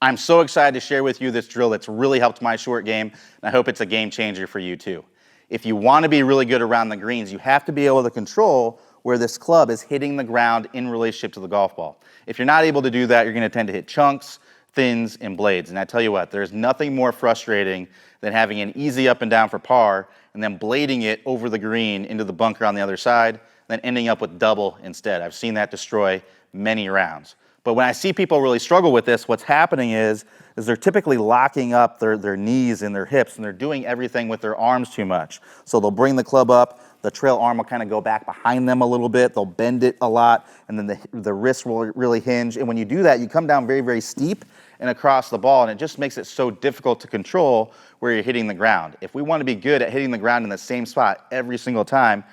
I'm so excited to share with you this drill that's really helped my short game, and I hope it's a game changer for you too. If you want to be really good around the greens, you have to be able to control where this club is hitting the ground in relationship to the golf ball. If you're not able to do that, you're going to tend to hit chunks, thins, and blades. And I tell you what, there's nothing more frustrating than having an easy up and down for par and then blading it over the green into the bunker on the other side, then ending up with double instead. I've seen that destroy many rounds. But when I see people really struggle with this, what's happening is they're typically locking up their knees and their hips, and they're doing everything with their arms too much. So they'll bring the club up, the trail arm will kind of go back behind them a little bit, they'll bend it a lot, and then the wrist will really hinge. And when you do that, you come down very, very steep and across the ball, and it just makes it so difficult to control where you're hitting the ground. If we want to be good at hitting the ground in the same spot every single time,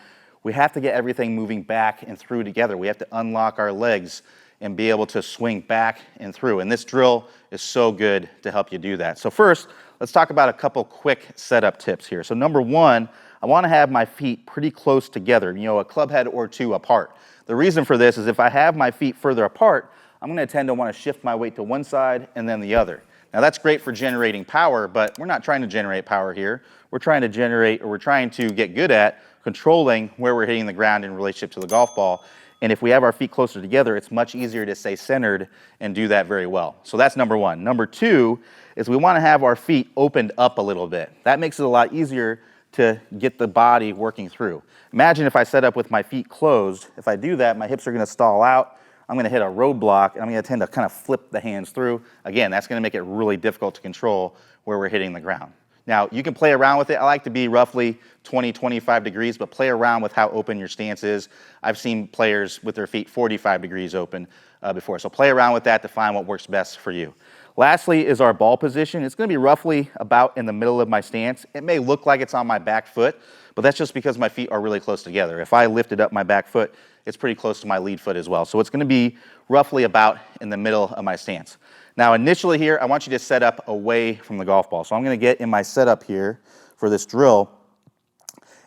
we have to get everything moving back and through together. We have to unlock our legs and be able to swing back and through. And this drill is so good to help you do that. So first, let's talk about a couple quick setup tips here. So number one, I want to have my feet pretty close together, a club head or two apart. The reason for this is if I have my feet further apart, I'm going to tend to want to shift my weight to one side and then the other. Now that's great for generating power, but we're not trying to generate power here. We're trying to get good at controlling where we're hitting the ground in relationship to the golf ball. And if we have our feet closer together, it's much easier to stay centered and do that very well. So that's number one. Number two is we want to have our feet opened up a little bit. That makes it a lot easier to get the body working through. Imagine if I set up with my feet closed. If I do that, my hips are going to stall out. I'm going to hit a roadblock, and I'm going to tend to kind of flip the hands through. Again, that's going to make it really difficult to control where we're hitting the ground. Now, you can play around with it. I like to be roughly 20, 25 degrees, but play around with how open your stance is. I've seen players with their feet 45 degrees open before, so play around with that to find what works best for you. Lastly is our ball position. It's going to be roughly about in the middle of my stance. It may look like it's on my back foot, but that's just because my feet are really close together. If I lifted up my back foot, it's pretty close to my lead foot as well. So it's going to be roughly about in the middle of my stance. Now initially here, I want you to set up away from the golf ball. So I'm going to get in my setup here for this drill,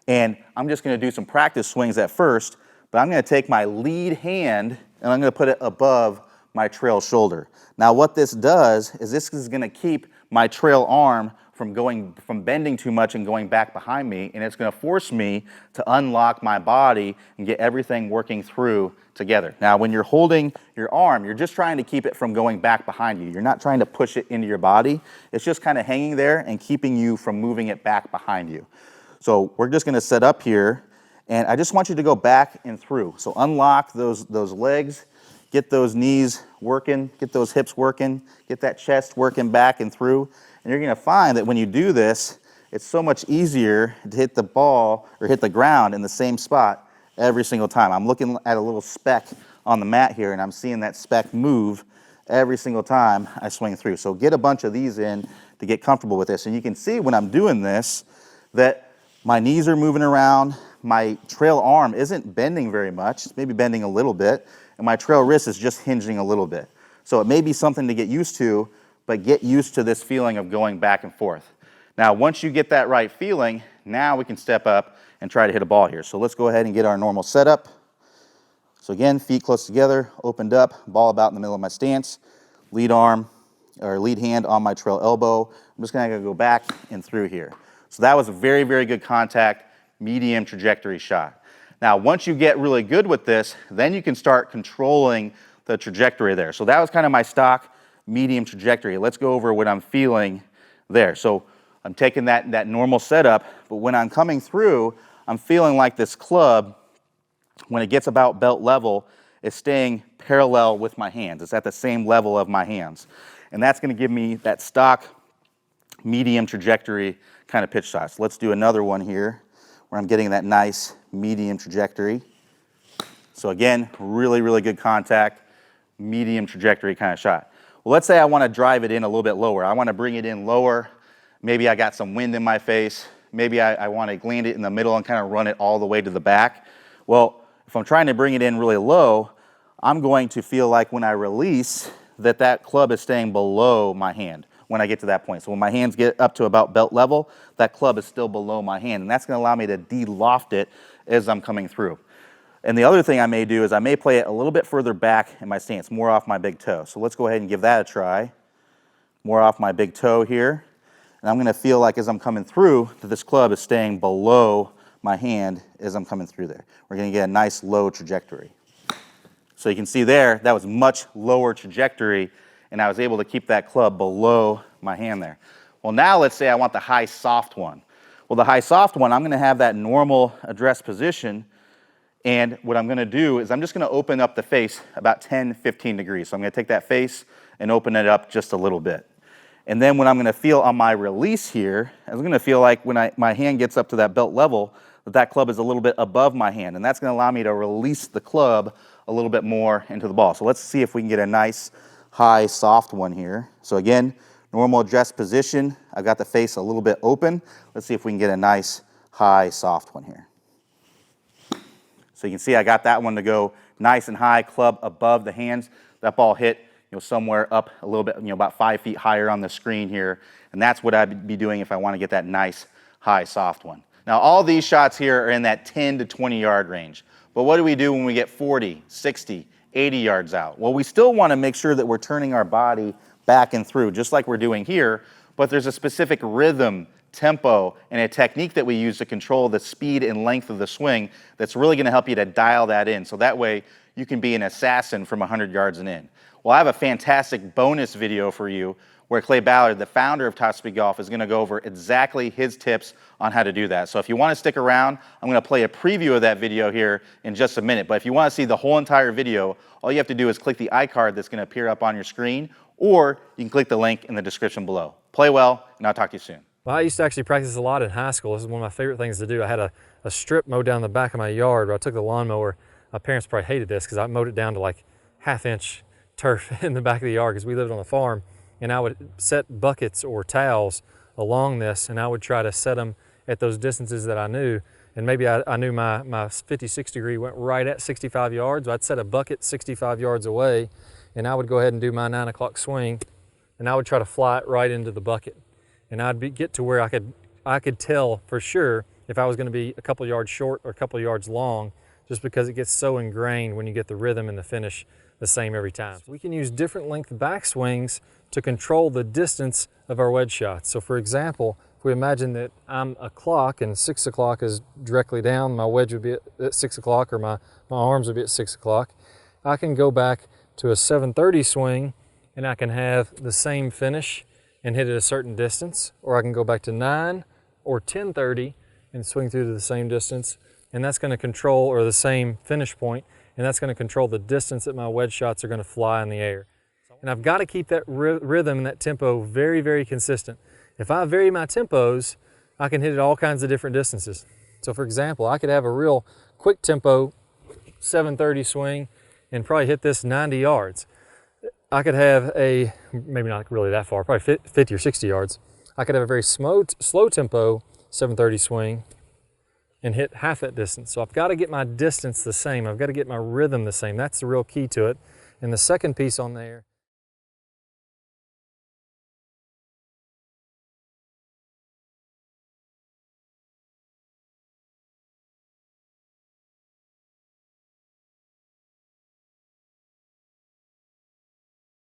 and I'm just going to do some practice swings at first, but I'm going to take my lead hand and I'm going to put it above my trail shoulder. Now what this does is this is going to keep my trail arm from bending too much and going back behind me, and it's going to force me to unlock my body and get everything working through together. Now when you're holding your arm, you're just trying to keep it from going back behind you. You're not trying to push it into your body. It's just kind of hanging there and keeping you from moving it back behind you. So we're just going to set up here, and I just want you to go back and through. So unlock those legs, get those knees working, get those hips working, get that chest working back and through. And you're going to find that when you do this, it's so much easier to hit the ball or hit the ground in the same spot every single time. I'm looking at a little speck on the mat here, and I'm seeing that speck move every single time I swing through. So get a bunch of these in to get comfortable with this. And you can see when I'm doing this that my knees are moving around, my trail arm isn't bending very much, it's maybe bending a little bit, and my trail wrist is just hinging a little bit. So it may be something to get used to, but get used to this feeling of going back and forth. Now, once you get that right feeling, now we can step up and try to hit a ball here. So let's go ahead and get our normal setup. So again, feet close together, opened up, ball about in the middle of my stance, lead hand on my trail elbow. I'm just gonna go back and through here. So that was a very, very good contact, medium trajectory shot. Now, once you get really good with this, then you can start controlling the trajectory there. So that was kind of my stock medium trajectory. Let's go over what I'm feeling there. So I'm taking that normal setup, but when I'm coming through, I'm feeling like this club, when it gets about belt level, is staying parallel with my hands. It's at the same level of my hands. And that's going to give me that stock medium trajectory kind of pitch shot. So let's do another one here where I'm getting that nice medium trajectory. So again, really, really good contact, medium trajectory kind of shot. Well, let's say I want to drive it in a little bit lower. I want to bring it in lower. Maybe I got some wind in my face. Maybe I want to land it in the middle and kind of run it all the way to the back. Well, if I'm trying to bring it in really low, I'm going to feel like when I release that club is staying below my hand when I get to that point. So when my hands get up to about belt level, that club is still below my hand, and that's going to allow me to de-loft it as I'm coming through. And the other thing I may do is I may play it a little bit further back in my stance, more off my big toe. So let's go ahead and give that a try. more off my big toe here. And I'm gonna feel like as I'm coming through that this club is staying below my hand as I'm coming through there. We're gonna get a nice low trajectory. So you can see there, that was much lower trajectory, and I was able to keep that club below my hand there. Well, now let's say I want the high soft one. Well, the high soft one, I'm gonna have that normal address position, and what I'm gonna do is I'm just gonna open up the face about 10, 15 degrees. So I'm gonna take that face and open it up just a little bit. And then what I'm gonna feel on my release here, I'm gonna feel like when my hand gets up to that belt level, that club is a little bit above my hand, and that's gonna allow me to release the club a little bit more into the ball. So let's see if we can get a nice high soft one here. So again, normal address position. I've got the face a little bit open. Let's see if we can get a nice high soft one here. So you can see I got that one to go nice and high, club above the hands. That ball hit somewhere up a little bit, about 5 feet higher on the screen here. And that's what I'd be doing if I want to get that nice high soft one. Now all these shots here are in that 10 to 20 yard range. But what do we do when we get 40, 60, 80 yards out? Well, we still want to make sure that we're turning our body back and through, just like we're doing here, but there's a specific rhythm, tempo, and a technique that we use to control the speed and length of the swing that's really going to help you to dial that in, so that way you can be an assassin from 100 yards and in. Well, I have a fantastic bonus video for you where Clay Ballard, the founder of Top Speed Golf, is going to go over exactly his tips on how to do that. So if you want to stick around, I'm going to play a preview of that video here in just a minute. But if you want to see the whole entire video, all you have to do is click the iCard that's going to appear up on your screen, or you can click the link in the description below. Play well, and I'll talk to you soon. Well, I used to actually practice a lot in high school. This is one of my favorite things to do. I had a strip mowed down the back of my yard where I took the lawnmower. My parents probably hated this because I mowed it down to like half-inch turf in the back of the yard because we lived on a farm. And I would set buckets or towels along this, and I would try to set them at those distances that I knew. And maybe I knew my 56 degree went right at 65 yards. I'd set a bucket 65 yards away, and I would go ahead and do my 9 o'clock swing, and I would try to fly it right into the bucket. And I'd get to where I could tell for sure if I was going to be a couple yards short or a couple yards long, just because it gets so ingrained when you get the rhythm and the finish the same every time. We can use different length backswings to control the distance of our wedge shots. So for example, if we imagine that I'm a clock and 6 o'clock is directly down, my wedge would be at 6 o'clock, or my arms would be at 6 o'clock, I can go back to a 7:30 swing and I can have the same finish and hit at a certain distance, or I can go back to 9 or 10:30 and swing through to the same distance, and that's going to control, or the same finish point, and that's going to control the distance that my wedge shots are going to fly in the air. And I've got to keep that rhythm and that tempo very, very consistent. If I vary my tempos, I can hit at all kinds of different distances. So for example, I could have a real quick tempo 7:30 swing and probably hit this 90 yards. I could have a, maybe not really that far, probably 50 or 60 yards. I could have a very slow tempo 7:30 swing and hit half that distance. So I've got to get my distance the same. I've got to get my rhythm the same. That's the real key to it. And the second piece on there